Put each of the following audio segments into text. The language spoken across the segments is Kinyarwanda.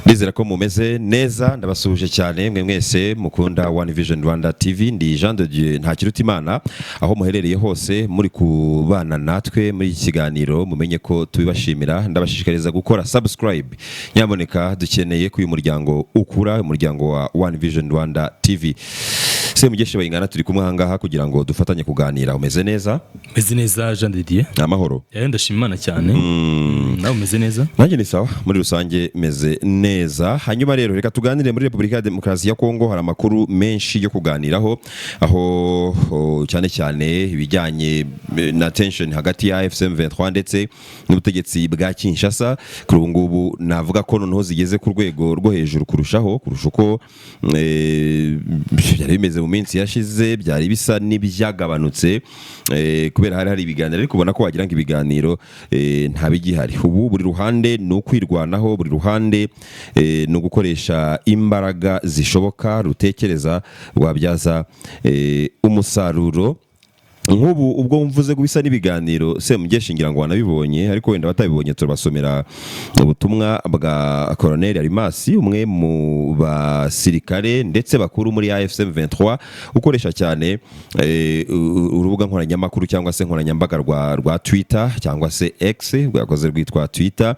Ndizera ko mumeze neza ndabasubije cyane mwe mwese mukunda One Vision Rwanda TV ndi Jean de Dieu Ntakirutimana aho muherereye hose muri kubana natwe muri iki kiganiro mumenye ko tubibashimira ndabashishikariza gukora subscribe nyamuneka dukeneye ku uyu muryango ukura umuryango wa One Vision Rwanda TV. Se mugeshe bayingana turi kumwe hangaha kugira ngo dufatanye kuganira. Umeze neza? Meze neza Jean de Dieu. Amahoro. Ndashimana cyane. Nawe umeze neza? Nanjye ni sawa muri rusange meze neza. Hanyuma rero reka tuganire muri Republika ya Demokarasi ya Kongo. Hari amakuru menshi yo kuganiraho aho cyane cyane ibijyanye na tension hagati ya AFC/M23 ndetse n'ubutegetsi bwa Kinshasa. Kuri ubu ngubu navuga ko noneho zigeze ku rwego rwo hejuru kurusha uko byari bimeze mu minsi yashize, byari bisa n'ibyagabanutse kubera hari ibiganiro ariko ubona ko wagira ngo ibiganiro nta bigihari. Ubu buri ruhande no kwirwanaho, buri ruhande no gukoresha imbaraga zishoboka rutekereza rwabyaza umusaruro. Nk'ubu ubwo mvuze kubisa n'ibiganiro se mugeshingira ngo wanabibonye ariko wenda batabibonye turabasomera ubutumwa bwa Colonel Arimasi umwe mu basirikare ndetse bakuru muri AFC/M23 ukoresha cyane urubuga nkoranyammakuru cyangwa se nkoranyambaga rwa Twitter cyangwa se X bwakoze rwitwa Twitter.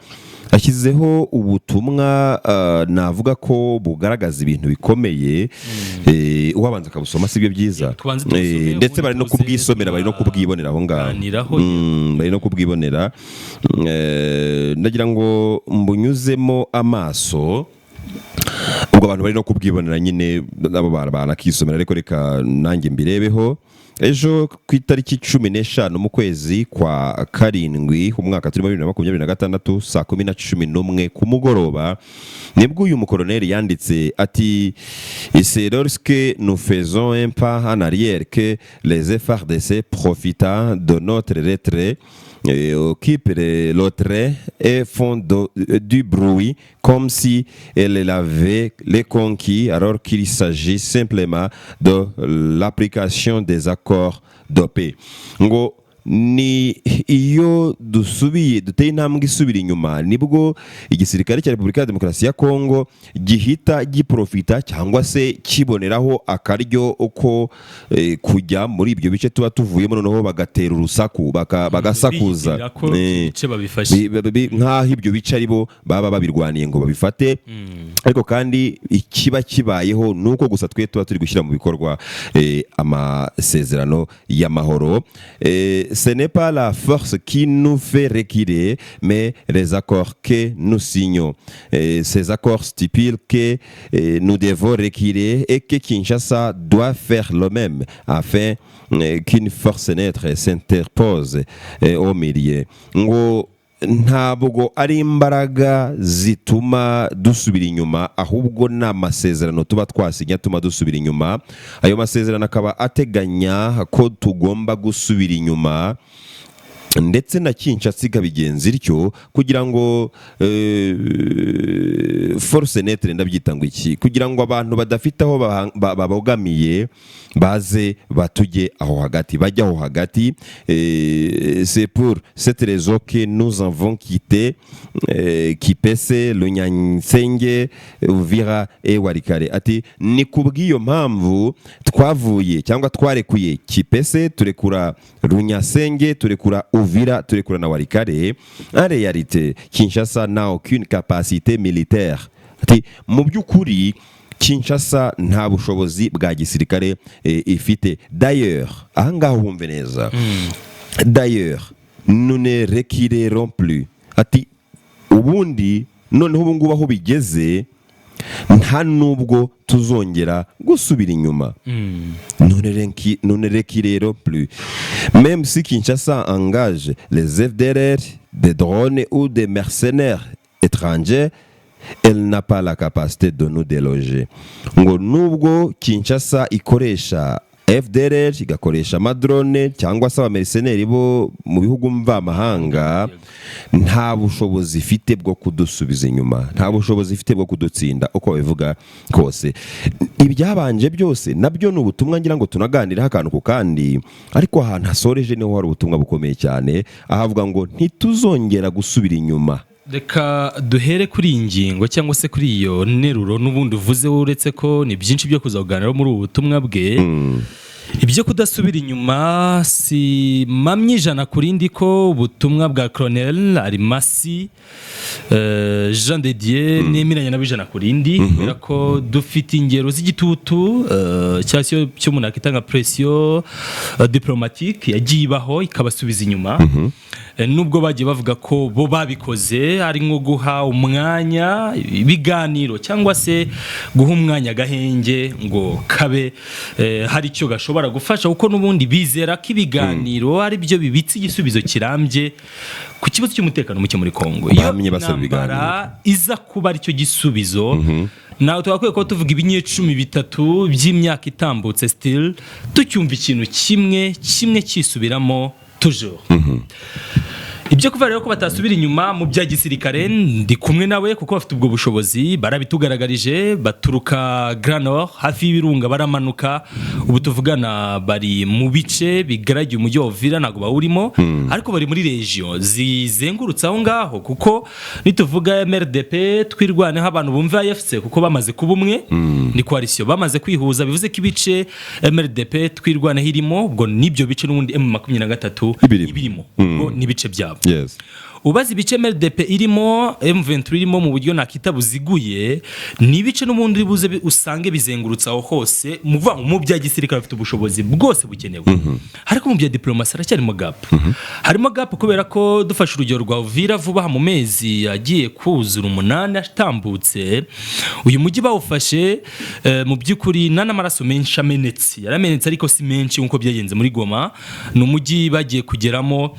Ashyizeho ubutumwa navuga ko bugaragaza ibintu bikomeye uwabanza kabusoma sibyo byiza ndetse bari no kubwisomera bari no kubwibonera aho ngaho bari no kubwibonera ndagira ngo mbunyuzemo amaso ubwo abantu bari no kubwibonera nyine nabo baranakisomera ariko reka nanjye mbirebeho. Ejo ku itariki 15 mu kwezi kwa karindwi umwaka turimo 2026 saa 10:11 ku mugoroba nibwo uyu mukoloneli yanditse ati c'est lorsque nous faisons un pas en arrière que les FARDC profitant de notre retrait occupent l'autre et font du bruit comme si elle avait les conquis alors qu'il s'agit simplement de l'application des accords de paix. Ngo ni iyo dusubiye duteye intambwe isubira inyuma nibwo igisirikare cya Republika ya Demokarasi ya Kongo gihita giprofita cyangwa se kiboneraho akaryo uko kujya muri ibyo bice tuba tuvuyemo noneho bagatera urusaku bagasakuza nk'aho ibyo bice aribo baba babirwaniye ngo babifate. Ariko kandi ikiba kibayeho nuko gusa twe tuba turi gushyira mu bikorwa amasezerano y'amahoro. Ce n'est pas la force qui nous fait reculer, mais les accords que nous signons. Ces accords stipulent que nous devons reculer et que Kinshasa doit faire le même afin qu'une force neutre s'interpose au milieu. Ntabwo ari imbaraga zituma dusubira inyuma ahubwo n'amasezerano tuba twasinya tuma dusubira inyuma. Ayo masezerano akaba ateganya ko tugomba gusubira inyuma ndetse na Kinshasa ikabigenza ityo kugira ngo force netre ndabyita ngo iki kugira ngo abantu badafite aho babogamiye baze batujye aho hagati bajya aho hagati. C'est pour cette raison que nous avons quitté Kipese, Lunyansenge, Uvira et Walikale. Ati ni kubw'iyo mpamvu twavuye cyangwa twarekuye Kipese turekura Lunyansenge turekura Uvira turekura na Walikale. En réalité Kinshasa n'a aucune capacité militaire. Ati mu by'ukuri Kinshasa nta bushobozi bwa gisirikare ifite. D'ailleurs ahangaha wumve neza d'ailleurs nous ne reculerons plus. Ati ubundi noneho ubu ngubu aho bigeze nta nubwo tuzongera gusubira inyuma. Nous ne reculerons plus. Même si Kinshasa engage les FDLR, des drones ou des mercenaires étrangers, elle n'a pas la capacité de nous déloger. Ngo nubwo Kinshasa ikoresha FDLR igakoresha amadrone cyangwa se abamerceneri bo mu bihugu mvamahanga nta bushobozi ifite bwo kudusubiza inyuma, nta bushobozi ifite bwo kudutsinda uko bivuga kose. Ibyabanje byose nabyo ni ubutumwa ngira ngo tunaganira akantu ku kandi, ariko ahantu hasoreje niho hari ubutumwa bukomeye cyane ahavuga ngo ntituzongera gusubira inyuma. reka duhere kuri iyi ngingo cyangwa se kuri iyo nteruro n'ubundi uvuze uretse ko ni byinshi byo kuza kuganiraho muri ubu butumwa bwe. Ibyo kudasubira inyuma si mamye ijana ku rindi ko ubutumwa bwa Colonel Arimasi Jean de Dieu nemeranya na bijana ku rindi kubera ko dufite ingero z'igitutu cyangwa cyo umuntu akitanga pression diplomatique yagiye ibaho ikabasubiza inyuma. Nubwo bagiye bavuga ko bo babikoze ari nko guha umwanya ibiganiro cyangwa se guha umwanya gahenge ngo kabe hari icyo gashobora gufasha kuko n'ubundi bizera ko ibiganiro ari byo bibitse igisubizo kirambye ku kibazo cy'umutekano muke muri Kongo. Iyo intambara iza kuba ari cyo gisubizo nawe twakwiye ko tuvuga ibinyecumi bitatu by'imyaka itambutse still tucyumva ikintu kimwe cyisubiramo toujours. Ibyo kuva rero ko batasubira inyuma mu bya gisirikare ndi kumwe nawe kuko bafite ubwo bushobozi barabitugaragarije baturuka Grand Nord hafi y'ibirunga baramanuka ubu tuvugana bari mu bice bigaragiye umujyi wa Uvira ntago bawurimo ariko bari muri region zizengurutse aho ngaho kuko nituvuga MRDP twirwane abantu bumva AFC kuko bamaze kuba umwe ni coalition bamaze kwihuza bivuze ko ibice MRDP twirwane hirimo ubwo nibyo bice n'ubundi M23 ibirimo ubwo nibice byabo. Yes. Ubazi ibice MRDP irimo M23 irimo mu buryo nakita buziguye ni ibice n'ubundi buze usange bizengurutsa aho hose mu bya gisirikare bafite ubushobozi bwose bukenewe. Ariko mu bya diplomasi aracyarimo gap. Harimo gap kubera ko dufashe urugero rwa Uvira vuba mu mezi yagiye kuzura 8 atambutse uyu mujyi bawufashe mu by'ukuri n'amaraso menshi amenetse yaramenetse ariko si menshi nkuko byagenze muri Goma ni umujyi bagiye kugeramo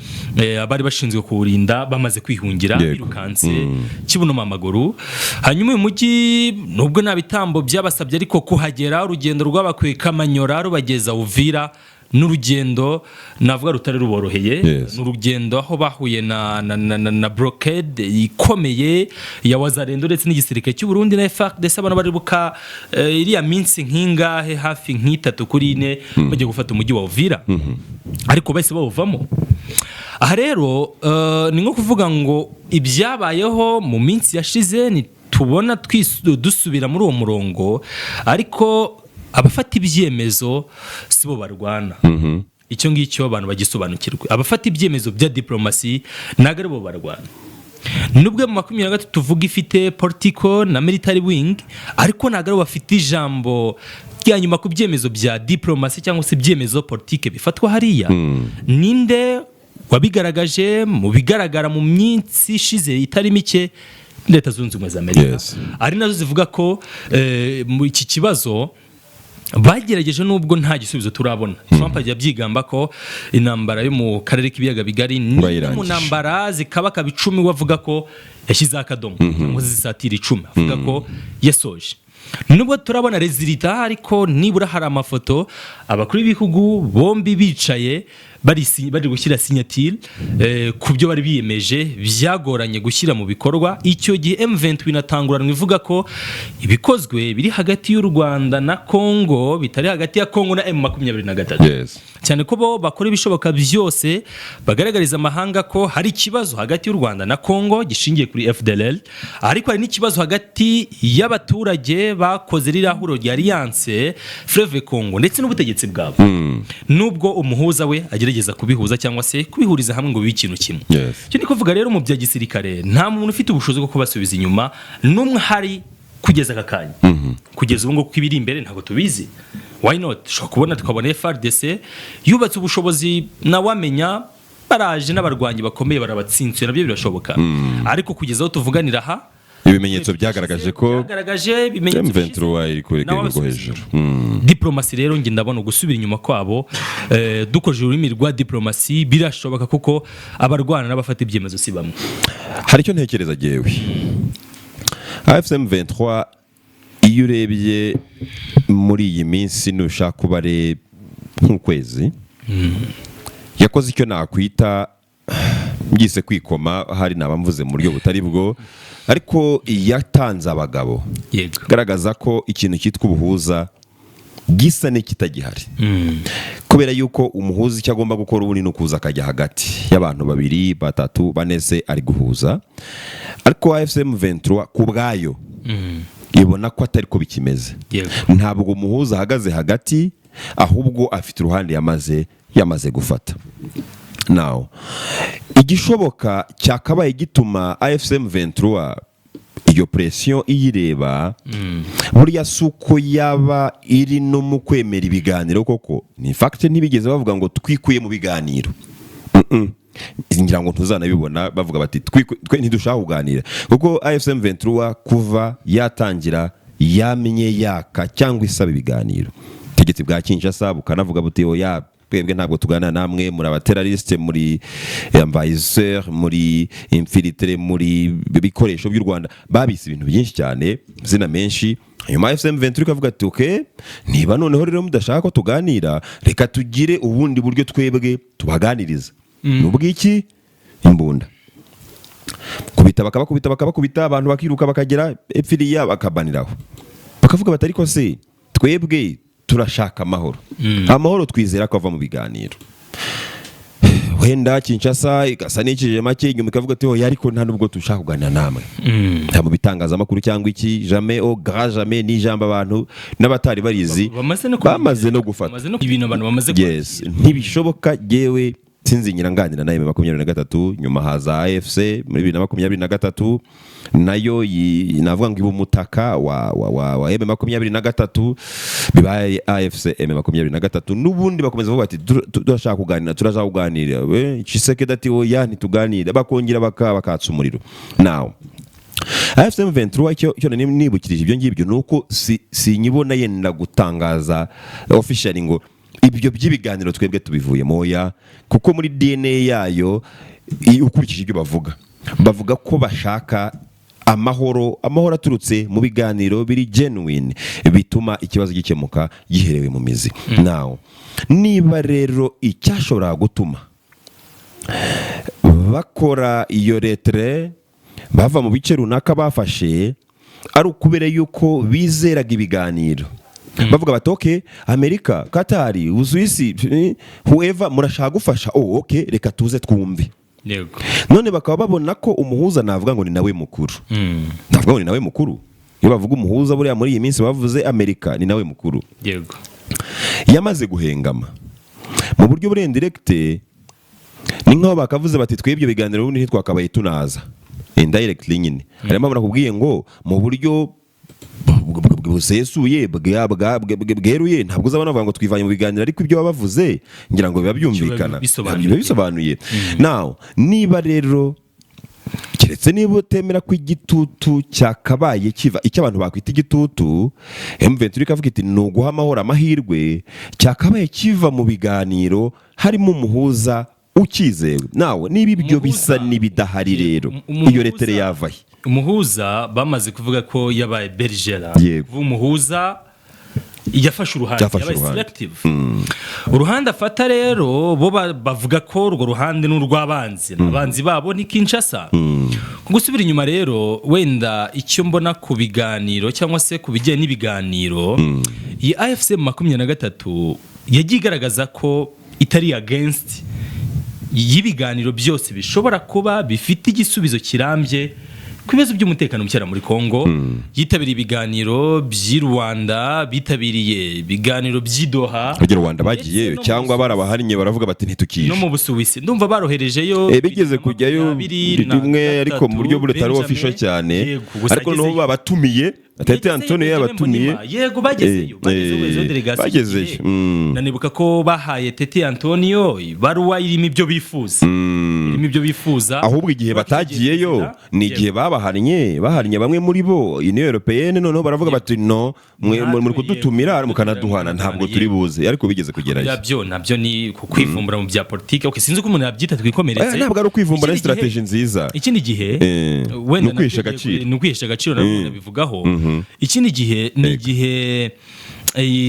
abari bashinzwe kuwurinda bamaze kwihungira birukanse kibunoma amaguru. Hanyuma uyu mujyi nubwo nabitambo byabasabye ariko kuhagera urugendo rw'abakwe Kamanyora rubageza Uvira n'urugendo navuga rutari ruboroheye n'urugendo aho bahuye na blockade ikomeye ya Wazalendo ndetse n'igisirikare cy'u Burundi na FARDC abantu bari buka iriya minsi nkingahe hafi nk'itatu kuri 4 bagiye gufata umujyi wa Uvira ariko bahise bawuvamo. Aha rero ni nko kuvuga ngo ibyabayeho mu minsi yashize ni tubona dusubira muri uwo murongo ariko abafata ibyemezo sibo barwana. Icyo ngicyo abantu bagisobanukirwe abafata ibyemezo bya diplomasi ntago aribo barwana. Nubwo mu 23 tuvuga ifite political na military wing ariko ntago bafite ijambo ryanyuma ku byemezo bya diplomasi cyangwa se ibyemezo politike bifatwa hariya. Ninde wabigaragaje mu bigaragara mu minsi ishize itari mike Leta Zunze Ubumwe za Amerika ari nazo zivuga ko mu iki kibazo bagerageje nubwo nta gisubizo turabona. Trump ajya byigamba ko intambara yo mu karere k'ibiyaga bigari ni mu ntambara zikabaka 10 wavuga ko yashyize akadomo ngo zisatira 10 avuga ko yasoje. Nubwo turabona resultat ariko nibura hari amafoto abakuru b'ibihugu bombi bicaye bari gushyira signature ku byo bari biyemeje byagoranye gushyira mu bikorwa. Icyo gihe M23 inatanguranwa ivuga ko ibikozwe biri hagati y'u Rwanda na Kongo bitari hagati ya Kongo na M23 cyane ko bo bakora ibishoboka byose bagaragariza amahanga ko hari ikibazo hagati y'u Rwanda na Kongo gishingiye kuri FDLR ariko hari n'ikibazo hagati y'abaturage bakoze rirahuro rya Alliance Fleuve Congo ndetse n'ubutegetsi bwabo. Nubwo umuhuza we agerageza kubihuza cyangwa se kubihuriza hamwe ngo bibe ikintu kimwe. Cyo niko kuvuga rero mu bya gisirikare nta muntu ufite ubushobozi bwo kubasubiza inyuma n'umwe hari kugeza akakanya. Kugeza ubu ngo kwibiri imbere ntago tubizi. Why not? Shobora kubona tukabona FARDC yubatse ubushobozi na wamenya baraje n'abarwanyi bakomeye barabatsinzwe nabyo birashoboka. Ariko kugeza aho tuvuganira ha ibimenyetso byagaragaje ko M23 iri kuri rwego hejuru. Diplomasi rero nge ndabona gusubira inyuma kwabo dukoje ururimi rwa diplomasi birashoboka kuko abarwana n'abafata ibyemezo si bamwe. Hari icyo ntekereza jewe AFC M23 iyo urebye muri iyi minsi nushaka kubare nk'ukwezi yakoze icyo nakwita ngise kwikoma hari nabamvuze mu buryo butari bwo ariko yatanze abagabo garagaza ko ikintu cyitwa ubuhuza gisa n'ikitagihari kubera yuko umuhuza icyo agomba gukora ubu ni ukuza akajya hagati y'abantu 2 3 4 se ari guhuza, ariko AFCM 23 ku bwayo ibona ko atari ko bikimeze. Ntabwo umuhuza ahagaze hagati, ahubwo afite uruhande yamaze gufata. Now igishoboka cyakabaye gituma AFCM 23 iyo pression iyireba buriya suko yaba iri no mu kwemera ibiganiro koko. Ni fact ntibigeze bavuga ngo twikuye mu biganiro, ngira ngo ntuzanabibona bavuga bati twe ntidushaka kuganira, kuko AFCM 23 kuva yatangira yamenye yaka cyangwa isaba ibiganiro. Tegetse bwa Kinshasa bukanavuga buti oya twebwe ntabwo tugana namwe, muri abaterroriste, muri envahisseur, muri infiltré, muri bikoresho by'u Rwanda, babise ibintu byinshi cyane zina menshi. Nyuma AFCM 23 kavuga ati okay, niba noneho rero mudashaka ko tuganira, reka tugire ubundi buryo twebwe tubaganiriza. Nubwiki imbunda kubita bakabakubita abantu bakiruka bakagera epfiriya bakabaniraho, bakavuga batari ko se twebwe turashaka amahoro. Amahoro twizera ko ava mu biganiro. Wenda Kinshasa igasa n'ikije make inyuma ikavuga ati oya ariko nta nubwo tushaka kuganira namwe. Nta mu bitangazamakuru cyangwa iki, jamais au grand jamais ni jambo abantu n'abatari barizi bamaze no gufata ibintu abantu bamaze. Yes, ntibishoboka. Jewe sinzinyira nganira na M23, nyuma haza AFC muri 2023 nayo navuga ngo ibumutaka wa M23 bibaye AFC M23 n'ubundi bakomeza bavuga ati turashaka kuganira Tshisekedi ati oya ntituganira, bakongera bakatsa umuriro. Now AFC M23 cyo nibukirije ibyo ngibyo nuko sinyibona yenda gutangaza officially ngo ibyo by'ibiganiro twebwe tubivuye moya, kuko muri DNA yayo ukurikije ibyo bavuga ko bashaka amahoro aturutse mu biganiro biri genuine bituma ikibazo gikemuka giherewe mu mizi. Now niba rero icyashobora gutuma bakora iyo letre bava mu bice runaka bafashe ari ukubera yuko bizeraga ibiganiro, bavuga bati okay, Amerika, Katari, Usuwisi, whoever murashaka gufasha, okay, reka tuze twumve. Yego. None bakaba babona ko umuhuza navuga ngo ni nawe mukuru. Navuga ngo ni nawe mukuru. Iyo bavuga umuhuza buriya muri iyi minsi bavuze Amerika ni nawe mukuru. Yego. Yamaze guhengama mu buryo buri indirect, ni nkaho bakavuze bati twebwe biganiro ubundi ntitwakabaye tunaza indirectly nyine. Harimo bakubwiye ngo mu buryo busesuye bweruye ntabwo uzabona bavuga ngo twivanye mu biganiro, ariko ibyo bavuze ngira ngo biba byumvikana, bisobanuye. Now niba rero keretse niba utemera ko igitutu cyakabaye kiva icyo abantu bakwita igitutu, M23 kavuga iti no guha amahoro amahirwe, cyakabaye kiva mu biganiro harimo umuhuza ukizewe. Nawe niba ibyo bisa n'ibidahari rero iyo letere yavaye. Umuhuza bamaze kuvuga ko yabaye bergera, umuhuza yafashe uruhande, yabaye selective. Uruhande afata rero bo bavuga ko urwo ruhande n'urwabanzi, abanzi babo ni Kinshasa. Gusubira inyuma rero, wenda icyo mbona ku biganiro cyangwa se ku bijyanye n'ibiganiro, iyi AFC 23 yagiye igaragaza ko itari against y'ibiganiro byose bishobora kuba bifite igisubizo kirambye ku bibazo by'umutekano muke muri Kongo. Yitabiriye ibiganiro by'i Rwanda, bitabiriye ibiganiro by'i Doha. Bagera Rwanda bagiye cyangwa barabahariye baravuga bati ntitukije. No mu Busuwisi ndumva baroherejeyo bigeze kujyayo rimwe, ariko mu buryo buretari official cyane, ariko no babatumiye Tete Antonio yabatumiye. Yego bagezeyo delegation. Nanibuka ko bahaye Tete Antonio baruwa irimo ibyo bifuza. Ahubwo igihe batagiyeyo ni igihe bahariye bamwe muri bo Union Européenne, noneho baravuga bati no muri kudutumira mukanaduhana ntabwo turi buze, ariko bigeze kugerayo. Nabyo ni kwivumbura mu bya politike. Okay, sinzi ko umuntu yabyita twikomeretse. Ntabwo ari kwivumbura, ni strategy nziza. Ikindi gihe wenda nukwihesha agaciro nabwo bivugaho. Ikindi gihe ni igihe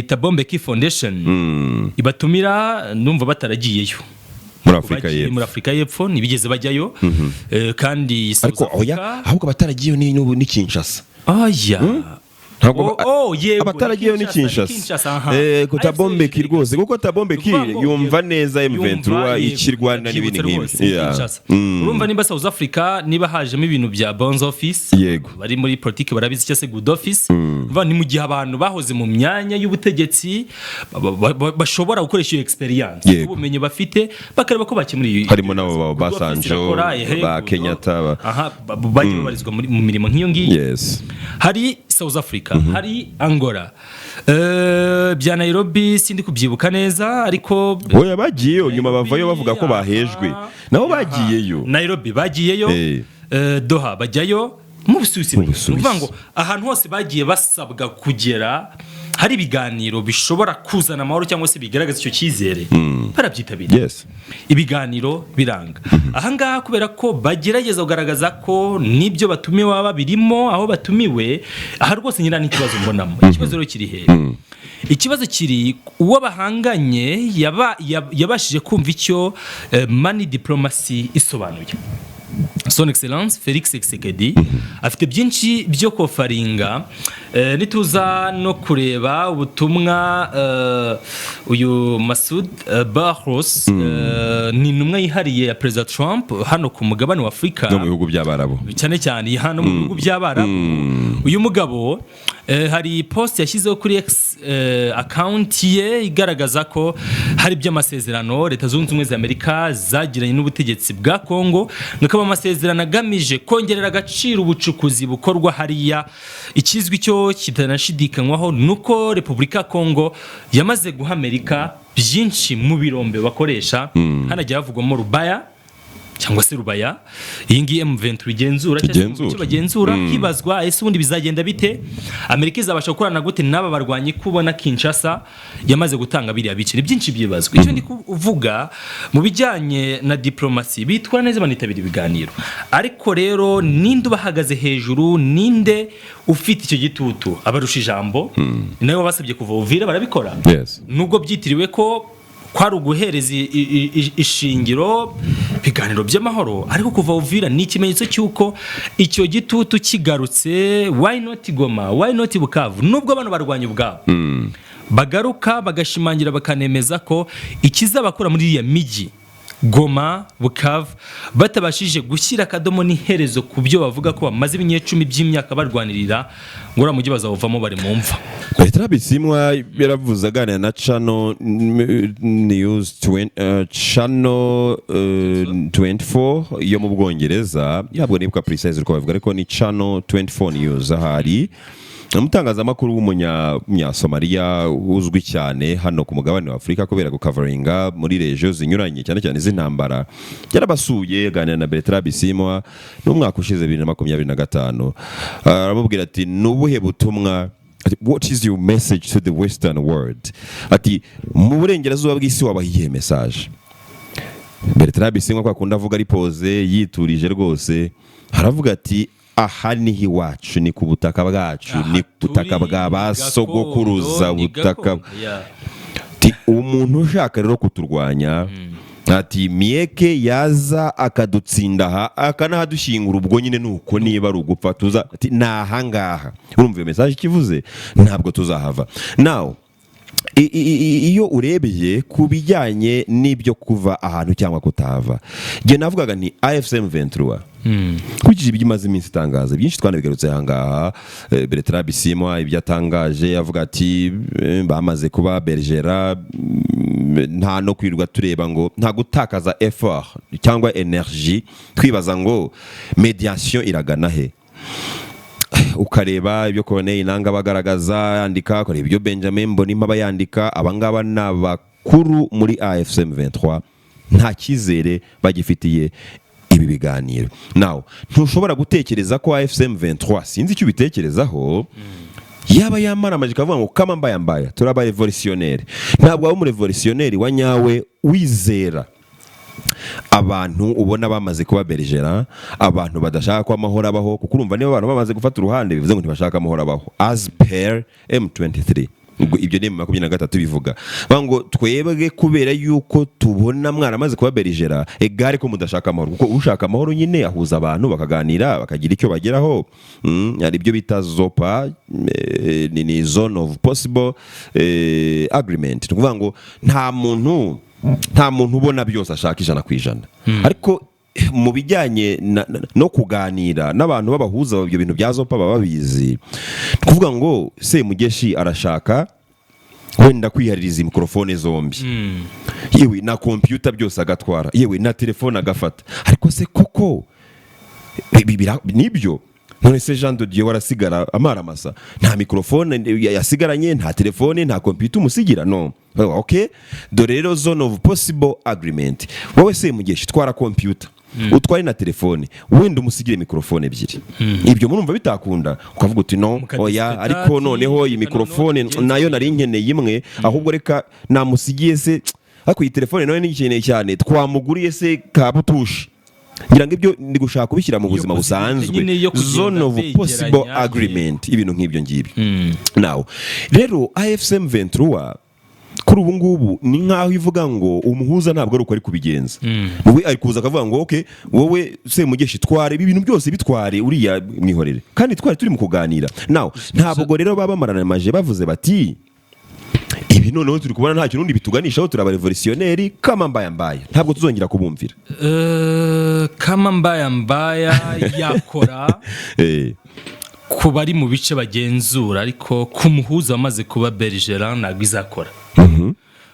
Tabombe Key Foundation ibatumira, numva bataragiyeyo muri Afrika y'Epfo, nibigeze bajyayo. Kandi ariko ahubwo bataragiyeyo ni Kinshasa. yego abataragiyeyo ni Kinshasa ko Thabo Mbeki rwose kuko Thabo Mbeki yumva neza M23 ikirwana n'ibindi nk'ibi urumva nimba South Africa niba hajemo ibintu bya Bonds Office bari muri politique barabizi cyase Good Office umva ni mu gihe abantu bahoze mu myanya y'ubutegetsi bashobora gukoresha iyo experience ubumenyi bafite bakareba ko bakemuriye harimo nabo Basanjo ba Kenyatta bagiye barizwa mu mirimo nk'iyo ngiyo hari South Africa hari Angola bya Nairobi sindi kubyibuka neza ariko oya bagiyeyo nyuma bavayo bavuga ko bahejwe nabo bagiyeyo Nairobi bagiyeyo Doha bajyayo mu Busuwisi uvuga ngo ahantu hose bagiye basabwa kugera hari ibiganiro bishobora kuzana amahoro cyangwa se bigaragaza icyo cyizere barabyitabira ibiganiro biranga ahangaha kubera ko bagerageza kugaragaza ko nibyo batumiwe baba birimo aho batumiwe aha rwose nyina n'ikibazo mbonamo ikibazo rero kiri he ikibazo kiri uwo bahanganye yabashije kumva icyo money diplomacy isobanuye. Son Excellence Felix Tshisekedi afite byinshi byo kofaringa nituza no kureba ubutumwa uyu Masoud Barros ni numwe yihariye ya President Trump hano ku mugabane wa Afrika no mu bihugu by'Abarabu cyane cyane hano mu bihugu by'Abarabu uyu mugabo hari post yashyizeho kuri X account ye igaragaza ko hari by'amasezerano leta zunze ubumwe za Amerika zagiranye n'ubutegetsi bwa Kongo ngakaba amasezerano agamije kongerera agaciro ubucukuzi bukorwa hariya ikizwi cyo kitanashidikanywaho nuko Republika ya Kongo yamaze guha Amerika byinshi mu birombe bakoresha hanajya havugwamo rubaya cyangwa se rubaya iyi ngiyi M23 igenzura cyo bagenzura hibazwa ese ubundi bizagenda bite Amerika izabasha gukorana gute n'aba barwanyi kubona Kinshasa yamaze gutanga biriya biciro byinshi byibazwa icyo ndi kuvuga mu bijyanye na diplomasi bitwara neza banitabira ibiganiro ariko rero ninde bahagaze hejuru ninde ufite icyo gitutu abarusha ijambo nayo basabye kuva Uvira barabikora nubwo byitiriwe ko kwari uguhereza ishingiro biganiro by'amahoro ariko kuva Uvira ni ikimenyetso cy'uko icyo gitutu kigarutse why not Goma why not Bukavu nubwo abantu barwanya ubwabo bagaruka bagashimangira bakanemeza ko ikizabakura muri iya migi Goma Bukavu batabashije gushyira akadomo n'iherezo ku byo bavuga ko bamaze ibinyecumi by'imyaka barwanirira ngora mujyi bazavamo bari mu mva. Bertrand Bisimwa yaravuze aganira na Channel News Channel 24 yo mu Bwongereza yabwo nibuka precise uko bavuga ariko ni Channel 24 News ahari umutangazamakuru w'umunya-Somalia uzwi cyane hano ku mugabane wa Afrika kubera gukavaringa muri region zinyuranye cyane cyane z'intambara yarabasuye ganira na Bertrand Bisimwa n'umwaka ushize 2025 aramubwira ati nubuhe butumwa what is your message to the western world ati mu burengerazuba bw'isi wabahiye message Bertrand Bisimwa kwa kunda avuga ari pose yiturije rwose haravuga ati aha nihi wacu ni ku butaka bwacu ni butaka bwa basogokuruza butaka umuntu ushaka rero kuturwanya ati mieke yaza akadutsinda aha akanahadushyingura ubwo nyine nuko niba ari ugupfa tuza ati nahangaha urumva iyo message kivuze ntabwo tuzahava now iyo urebeye ku bijyanye n'ibyo kuva ahantu cyangwa kutahava nge navugaga ni AFCM 23 kurikije ibyo imaze iminsi itangaza byinshi twanabigarutse ahangaha Bertrand Bisimwa ibyo atangaje avuga ati bamaze kuba bergera nta no kwirirwa tureba ngo nta gutakaza effort cyangwa energy twibaza ngo mediation iragana he ukareba ibyo Corneille Nangaa bagaragaza yandika ukareba ibyo Benjamin Mbonimpa bayandika abangaba n'abakuru muri AFCM 23 nta cyizere bagifitiye ibi biganiro now ntushobora gutekereza ko AFCM 23 sinzi icyo bitekerezaho yaba yamara amajika avuga ngo kama mbaya turaba revolutionnaire ntabwo abo mu revolutionnaire wa nyawe wizera abantu ubona bamaze kuba bergera abantu badashaka ko amahoro abaho kuko urumva niba abantu bamaze gufata uruhande bivuze ngo ntibashaka amahoro abaho as per M23 ubwo ibyo ni 23 bivuga bango twebwe kubera yuko tubona mwaramaze kuba beligera egare ko mudashaka amahoro kuko ushaka amahoro nyine ahuza abantu bakaganira bakagira icyo bageraho ari byo bita ZOPA ni zone of possible agreement tukuvuga ngo nta muntu ubona byose ashaka 100%, ariko mu bijyanye no kuganira n'abantu babahuza ibyo bintu bya ZOPA baba babizi kuvuga ngo Semugeshi arashaka wenda kwihaririza mikrofone zombi yewe na computer byose agatwara yewe na telefone agafata ariko se koko nibyo none se Jean de Dieu warasigara amaramasa nta mikrofone yasigaranye nta telefone nta computer umusigira no okay dore rero zone of possible agreement wowe Semugeshi twara computer utwari na telefone wenda umusigire mikrofone ebyiri ibyo murumva bitakunda ukavuga uti no oya ariko noneho iyi mikrofone nayo nari nkeneye imwe ahubwo reka namusigiye se ariko iyi telefone nayo nikeneye cyane twamuguriye se kabutushi ngira ngo ibyo ndi gushaka kubishyira mu buzima busanzwe zone of possible agreement ibintu nk'ibyo ngibyo now rero AFCM 23 kuri ubu ngubu ni nkaho ivuga ngo umuhuza ntabwo ari uko ari kubigenza wowe ari kuza akavuga ngo okay wowe Semugeshi tware ibintu byose bitware uriya mwihorere kandi tware turi mu kuganira now ntabwo rero baba bamaranaje bavuze bati ibi noneho turi kubona nta kintu bituganishaho turaba revolutionnaire kama mbaya ntabwo tuzongera kubumvira kama mbaya yakora ku bari mu bice bagenzura ariko ku muhuza wamaze kuba beligera ntabwo izakora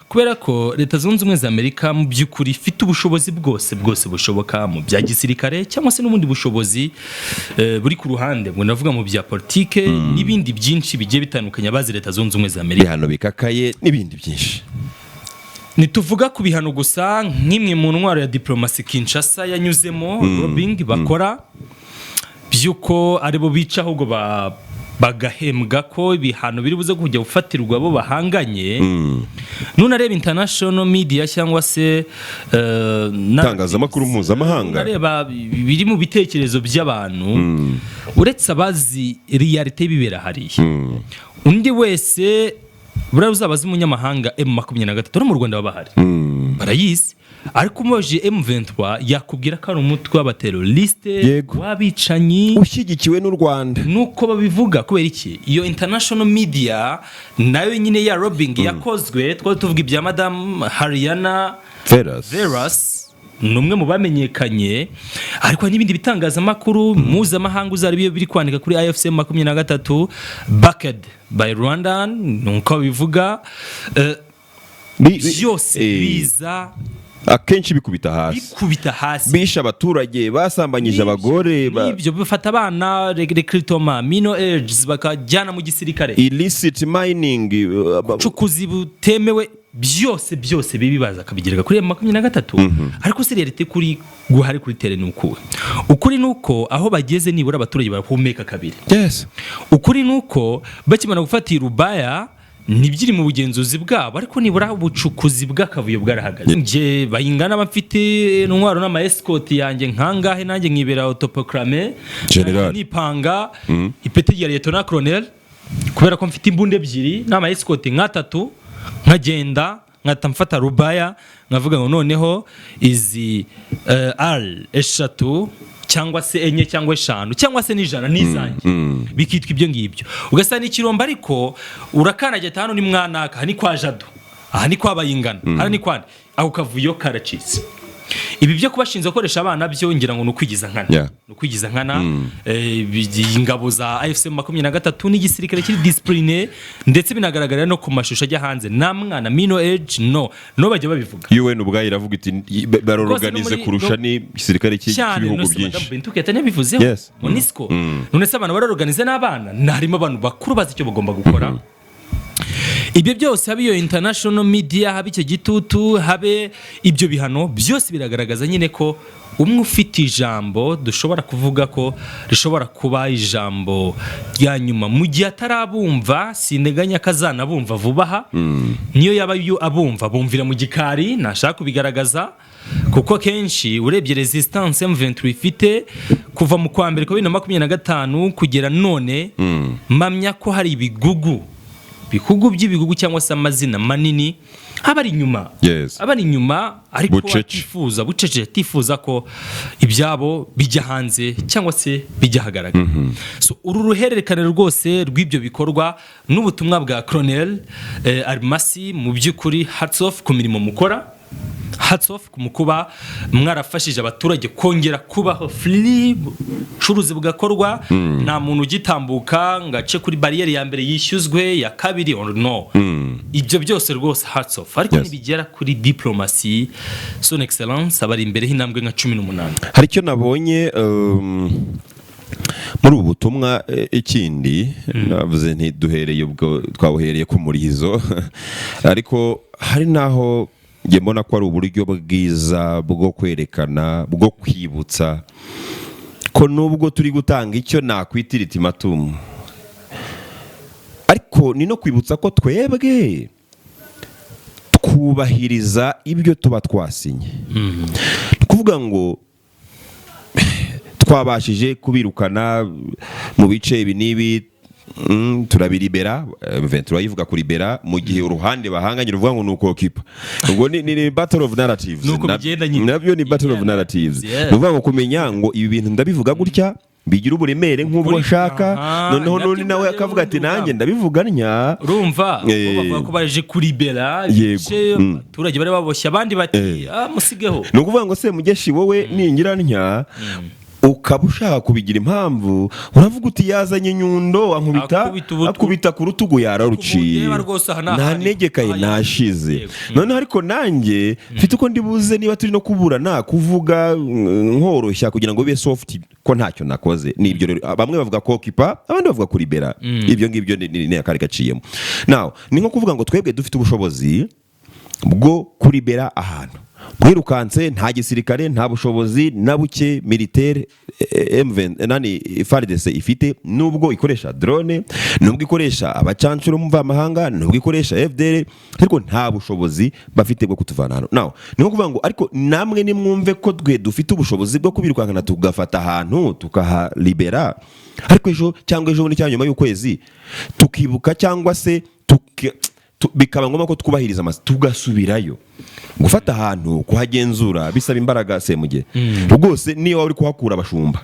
kubera ko Leta Zunze Ubumwe za Amerika mu by'ukuri ifite ubushobozi bwose bushoboka mu bya gisirikare cyangwa se n'ubundi bushobozi buri ku ruhande ngo navuga mu bya politike n'ibindi byinshi bigiye bitandukanye abazi Leta Zunze Ubumwe za Amerika bihano bikakaye n'ibindi byinshi nituvuga ku bihano gusa nk'imwe mu ntwaro ya diplomasi Kinshasa yanyuzemo lobbying bakora byuko aribo bica ahubwo bagahembwa ko ibihano biri buze kujya gufatirwa abo bahanganye nunareba international media cyangwa se tangazamakuru mpuzamahanga nareba biri mu bitekerezo by'abantu uretse abazi reality bibera hariya undi wese buriya uzabaza umunyamahanga M23 mu Rwanda babahari barayizi ariko umuje M23 yakubwira ko ari umutwe w'abateroriste wabicanyi ushyigikiwe n'u Rwanda nuko babivuga kubera iki iyo international media nayo nyine ya lobbying yakozwe twari tuvuga ibya Madame Hariana Veras numwe mu bamenyekanye ariko n'ibindi bitangazamakuru mpuzamahanga uzari biri kwandika kuri AFCM 23 backed by Rwandan nuko bivuga byose biza akenshi bikubita hasi bisha abaturage basambanyije abagore ibyo bifata abana recruitment minor ages bakajyana mu gisirikare illicit mining cukuzi butemewe byose bibibaza kabigereka kuri 23 ariko se reality kuri guhari kuri terrain ukuri nuko aho bageze nibura abaturage barahumeka kabiri ukuri nuko bakimana gufatira Rubaya nibyiri mu bugenzuzi bwabo ariko nibura ubucukuzi bw'akavuyo bwarahagaze nje bayingana bafite intwaro n'ama escort yanjye nkangahe nanjye nkibera autoproclamé general nipanga ipeti ya lieutenant colonel kubera ko mfite imbunde ebyiri n'ama escort nk'atatu nkagenda nkatamfata Rubaya nkavuga ngo noneho izi eshatu cyangwa se enye cyangwa eshanu cyangwa se n'ijana n'izanjye bikitwa ibyo ngibyo ugasa n'ikiromba ariko urakanajya hano ni mwanaka hani kwa Jado aha ni kwa Bayingana aha ni kwandi aho kavuyo karacitse ibi byo kubashinze gukoresha abana byo ngira ngo nukwigiza nkana nukwigiza nkana ingabo za AFCM 23 n'igisirikare kiri discipline ndetse binagaragarira no ku mashusho ajya hanze namwana mino age no bajya babivuga UN ubwaye iravuga iti barorganize kurusha ni gisirikare cy'ibihugu byinshi bintu ketanya bivuzeho Monisco none se abantu barorganize n'abana narimo abantu bakuru bazi icyo bagomba gukora ibyo byose habe iyo international media habe icyo gitutu habe ibyo bihano byose biragaragaza nyine ko umwe ufite ijambo dushobora kuvuga ko rishobora kuba ijambo rya nyuma mu gihe atarabumva sindeganya kazana bumva vubaha niyo yaba abumva bumvira mu gikari nashaka kubigaragaza kuko kenshi urebye resistance M23 ifite kuva mu kwa mbere 2025 kugera none mamya ko hari ibigugu bihugu by'ibihugu cyangwa se amazina manini abari inyuma Yes. abari inyuma ariko Bucece. atifuza ko ibyabo bijya hanze cyangwa se bijya ahagaragara. So uru ruhererekane rwose rw'ibyo bikorwa n'ubutumwa bwa Colonel Almasi mu by'ukuri hats off ku mirimo mukora, hats off ku mukuba mwarafashije abaturage kongera kubaho free, curuzi bugakorwa nta muntu ugitambuka ngace kuri barriere ya mbere yishyuzwe ya kabiri or no. Ibyo byose rwose hats off, ariko Yes. nibigera kuri diplomacy son excellence abari imbere y'intambwe nka 18. hari icyo nabonye muri ubu butumwa ikindi navuze nti duhereye ubwo twabuhereye ku murizo ariko hari naho njye mbona ko ari uburyo bwiza bwo kwerekana, bwo kwibutsa ko nubwo turi gutanga icyo nakwita ultimatum, ariko ni no kwibutsa ko twebwe twubahiriza ibyo tuba twasinye. Kuvuga ngo twabashije kubirukana mu bice ibi n'ibi, turabiribera, turayivuga kuribera mu gihe uruhande bahanganye ruvuga ngo nuko kipa. Ubwo ni battle of narratives. Nabyo ni battle of narratives. Nuvuga ngo kumenya ngo ibi bintu ndabivuga gutya bigira uburemere nk'ubwo nshaka, noneho none nawe akavuga ati nanjye ndabivuganya. Urumva bavuga ko baje kuribera bice abaturage bari baboshye abandi bati musigeho. Ni ukuvuga ngo se mugeshi wowe ningira ntya ukaba ushaka kubigira impamvu, uravuga uti yazanye Nyundo akubita ku rutugu yararuciye nta negekaye nashize. Noneho ariko nanjye mfite uko ndibuze niba turi no kuburana kuvuga nkoroshya kugira ngo bibe soft ko ntacyo nakoze. Nibyo rero bamwe bavuga ko kipa, abandi bavuga kuribera. Ibyo ngibyo ni akari gaciyemo. Now ni nko kuvuga ngo twebwe dufite ubushobozi bwo kuribera ahantu mwirukanse, nta gisirikare, nta bushobozi na buke militaire FARDC ifite, nubwo ikoresha drone, nubwo ikoresha abacancuro mu mvamahanga, nubwo ikoresha FDL, ariko nta bushobozi bafite bwo kutuvana hano. Now ni nko kuvuga ngo ariko namwe nimwumve ko twe dufite ubushobozi bwo kubirukankana tugafata ahantu tukahalibera, ariko ejo cyangwa ejo ni cyanyuma y'ukwezi tukibuka cyangwa se bikaba ngombwa ko twubahiriza tugasubirayo. Gufata ahantu kuhagenzura bisaba imbaraga semuge rwose. Niyo uri kuhakura abashumba,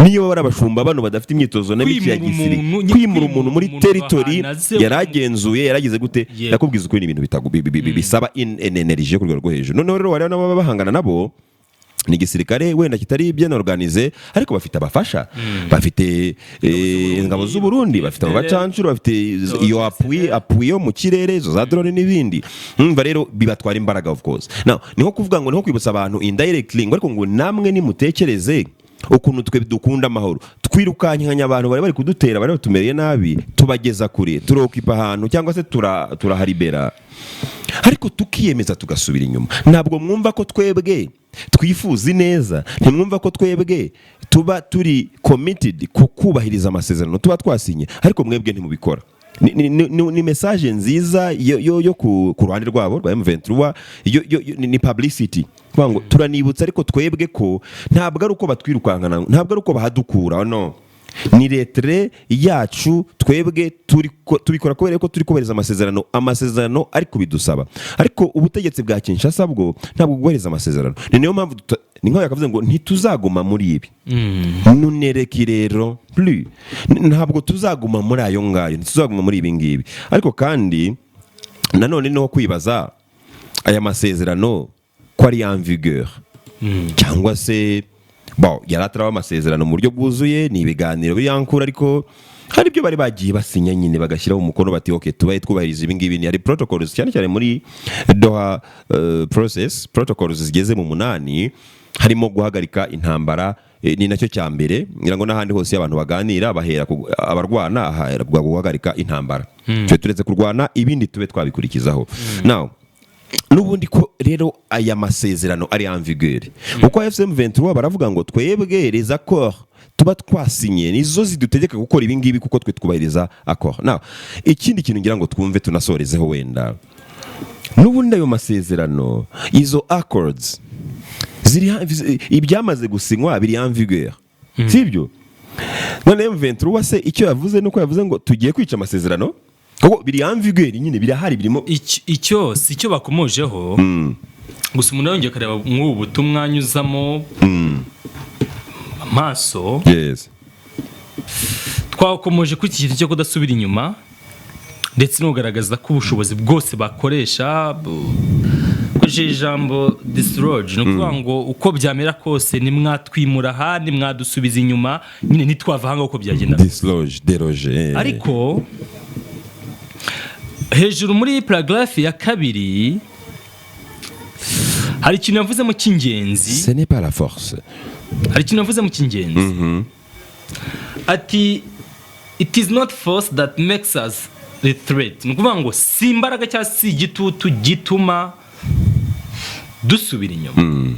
niyo bari abashumba bano badafite imyitozo na biki ya gisiri, kwimura umuntu muri territory yaragenzuye yaragize gute, nakubwiza uko ni ibintu bisaba energy yo ku rwego rwo hejuru. Noneho rero wari nabo babahangana nabo ni gisirikare wenda kitari bien organisé, ariko bafite abafasha, bafite ingabo z'u Burundi, bafite abacancuro, bafite iyo appui yo mu kirere, zo za drone n'ibindi. Rero bibatwara imbaraga of course. Now niho kuvuga ngo niho kwibutsa abantu indirectly ngo ariko ngo namwe nimutekereze ukuntu twe dukunda amahoro, twirukankanya abantu bari kudutera, bari batumereye nabi, tubageza kure, turokipa ahantu cyangwa se turaharibera, ariko tukiyemeza tugasubira inyuma. Ntabwo mwumva ko twebwe twifuza neza, ntimwumva ko twebwe tuba turi committed ku kubahiriza amasezerano tuba twasinye, ariko mwebwe ntimubikora. Ni message nziza yo ku ruhande rwabo rwa M23, ni publicity. Kwango turanibutsa ariko twebwe ko ntabwo ari uko batwirukankana, ntabwo ari uko bahadukura, no. Ni letre yacu twebwe tubikora kubera ko turi kubahiriza amasezerano ariko bidusaba. Ariko ubutegetsi bwa Kinshasa bwo ntabwo bwubahiriza amasezerano. Niyo mpamvu ni nko yakavuze ngo ntituzaguma muri ibi. Nunereki rero plus ntabwo tuzaguma muri ayo ngayo, ntituzaguma muri ibi ngibi. Ariko kandi nanone no kwibaza aya masezerano ko ari en vigueur cyangwa se yaratrawa amasezerano mu buryo bwuzuye, ni ibiganiro byankura, ariko hari ibyo bari bagiye basinya nyine bagashyiraho umukono bati okay tubaye twubahiriza ibi ngibi. Ni hari protocols cyane muri Doha process, protocols zigeze mu 8 harimo guhagarika intambara. Ni nacyo cya mbere ngira ngo n'ahandi hose abantu baganira bahera abarwana ahera guhagarika intambara, twe turetse kurwana ibindi tube twabikurikizaho. Now nubundi ko rero aya masezerano ari en vigueur, uko FM23 baravuga ngo twebwe les accords tuba twasinye nizo zidutegeka gukora ibi ngibi kuko twe twubahiriza accord. Now ikindi kintu ngira ngo twumve tunasorezeho wenda, nubundi ayo masezerano, izo accords ibyamaze gusinywa biri en vigueur, sibyo? None M23 se icyo yavuze nuko yavuze ngo tugiye kwica amasezerano, kuko biri ambigueur nyine birahari birimo icyo si cyo bakomojeho gusa umuntu yongeye akareba nk'ubu butumwa anyuzamo amaso yes twakomoje kuri iki kintu cyo kudasubira inyuma ndetse no kugaragaza ko ubushobozi bwose bakoresha koresheje ijambo dislodge ni ukuvuga ngo uko byamera kose nimwatwimura aha nimwadusubiza inyuma nyine ntitwava aha ngaho uko byagenda dislodge deroge ariko hejuru muri paragraphe ya kabiri hari ikintu yavuzemo cy'ingenzi ce n'est pas la force hari ikintu yavuzemo cy'ingenzi ati it is not force that makes us the threat ni ukuvuga ngo si imbaraga cyangwa si igitutu gituma dusubira inyuma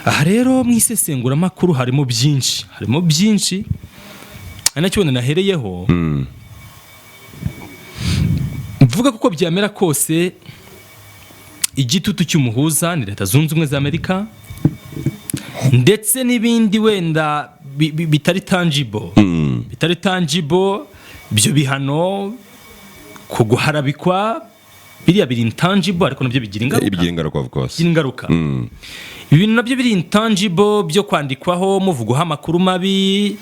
aha rero mu isesenguramakuru harimo byinshi ari nacyo wenda nahereyeho mvuga kuko byamera kose igitutu cy'umuhuza ni Leta Zunze Ubumwe za Amerika ndetse n'ibindi wenda bitari tangible ibyo bihano kuguharabikwa biriya biri intangible ariko nabyo bigira ingaruka of course ibintu nabyo biri intangible byo kwandikwaho muvugwaho amakuru mabi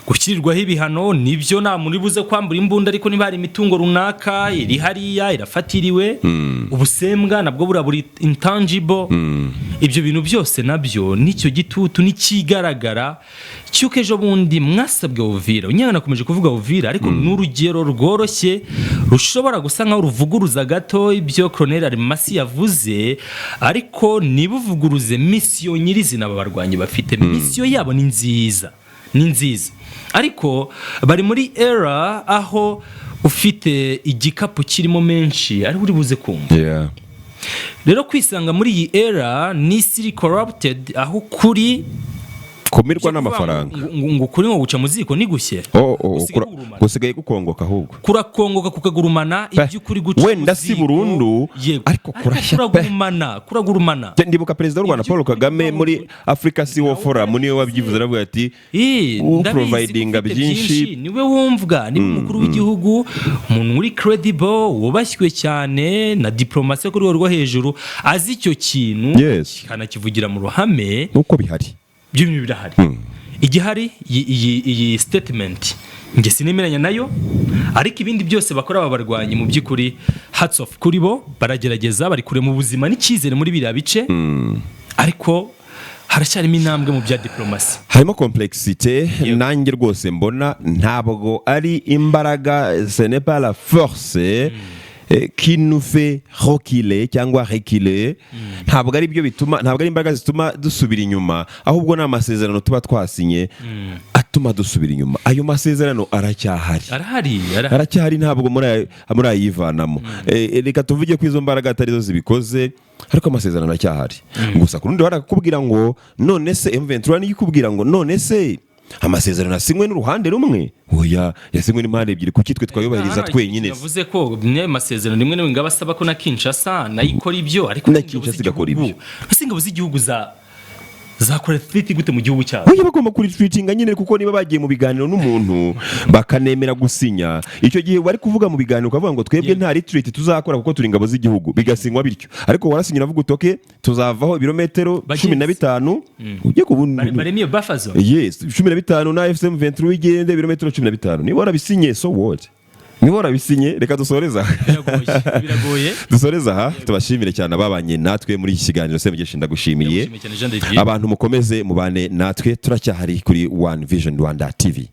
gushyirirwaho ibihano nibyo nta muri buze kwambura imbunda ariko niba hari imitungo runaka iri hariya irafatiriwe ubusembwa nabwo buraburi intangible ibyo bintu byose nabyo nicyo gitutu n'ikigaragara cyuko ejo bundi mwasabwe Uvira unyana nakomeje kuvuga Uvira ariko n'urugero rworoshye rushobora gusa nkaho ruvuguruza gato ibyo Colonel Arimasi yavuze ariko nibuvuguruze misiyo nyirizina aba barwanyi bafite misiyo yabo ni nziza ariko bari muri era aho ufite igikapu kirimo menshi ari uri buze kumva rero kwisanga muri iyi era n'isi corrupted aho kuri kumirwa n'amafaranga ngo kuri ngo guca muziko ni gushye gusigaye gukongoka ahubwo kurakongoka kukagurumana iby'ukuri guca wenda si burundu ariko kuragurumana ndibuka perezida w'u Rwanda Paul Kagame muri Africa CEO Forum niwe wabyivuze aravuga ati providinga byinshi niwe wumvwa ni umukuru w'igihugu umuntu uri credible wubashywe cyane na diplomasi kuri rwo hejuru azi icyo kintu kana kivugira mu ruhame nuko bihari by'ibintu birahari igihari iyi statement nge sinemeranya nayo ariko ibindi byose bakora aba barwanyi mu by'ukuri hats off kuri bo baragerageza bari kure mu buzima n'icyizere muri biriya bice ariko haracyarimo intambwe mu bya diplomasi harimo complexité nanjye rwose mbona ntabwo ari imbaraga ce n'est pas la force qui nous fait reculer cyangwa reculer ntabwo ari byo bituma ntabwo ari imbaraga zituma dusubira inyuma ahubwo ni amasezerano tuba twasinye atuma dusubira inyuma ayo masezerano aracyahari ntabwo muri ayivanamo reka tuvuge ko izo mbaraga atari zo zibikoze ariko amasezerano aracyahari gusa ku rundi barakubwira ngo none se M23 ni ikubwira ngo none se amasezerano asinywe n'uruhande rumwe oya yasinywe n'impande ebyiri kuki twe twayubahiriza twenyine yavuze ko ne masezerano rimwe n'imwe ngabasaba ko na Kinshasa nayikora ibyo ariko na Kinshasa igakora ibyo asingabo z'igihugu zakora treaty gute mu gihugu cyabo oya bagomba kuri treatinga nyine kuko niba bagiye mu biganiro n'umuntu bakanemera gusinya icyo gihe bari kuvuga mu biganiro ukavuga ngo twebwe nta retreat tuzakora kuko turi ingabo z'igihugu bigasinywa bityo ariko warasinyira avuga utoke tuzavaho ibirometero 15 ujye kubundi baremiye buffer zone yes 15 na FCM 23 igende ibirometero 15 niba warabisinye so what niba warabisinye reka dusoreza biragoye dusoreza aha tubashimire cyane ababanye natwe muri iki kiganiro Semugeshi ndagushimiye abantu mukomeze mubane natwe turacyahari kuri One Vision Rwanda TV.